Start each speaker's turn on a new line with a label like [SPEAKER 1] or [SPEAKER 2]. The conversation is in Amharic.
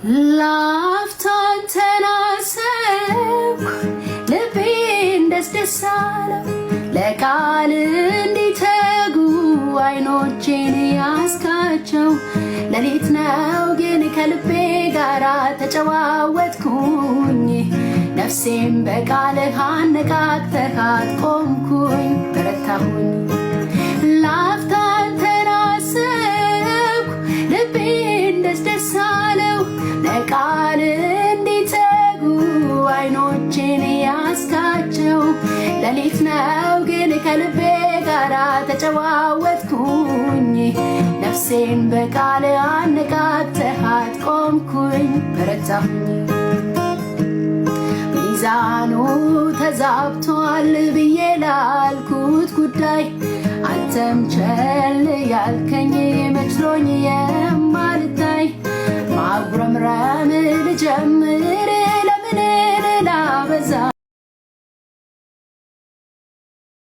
[SPEAKER 1] ላፍታን ተናሰብኩ ልቤን ደስ አለው ለቃል እንዲተጉ አይኖቼን ያስካቸው ሌሊት ነው ግን ከልቤ ጋር ተጨዋወትኩኝ ነፍሴን በቃልህ አነቃቅተሃት ቆምኩኝ በረታሁኝ ላፍታን ተናሰብኩ ልቤን ደስ አለው ለቃል እንዲተጉ አይኖቼን ያስካቸው ሌሊት ነው ግን ከልቤ ጋር ተጨዋወትኩኝ ነፍሴን በቃል አነቃቅተሃት ቆምኩኝ በረታሁኝ ሚዛኑ ተዛብቷል ብዬ ላልኩት ጉዳይ አንተም ቸል ያልከኝ መስሎኝ የማልታይ ማጉረምረም ልጀምር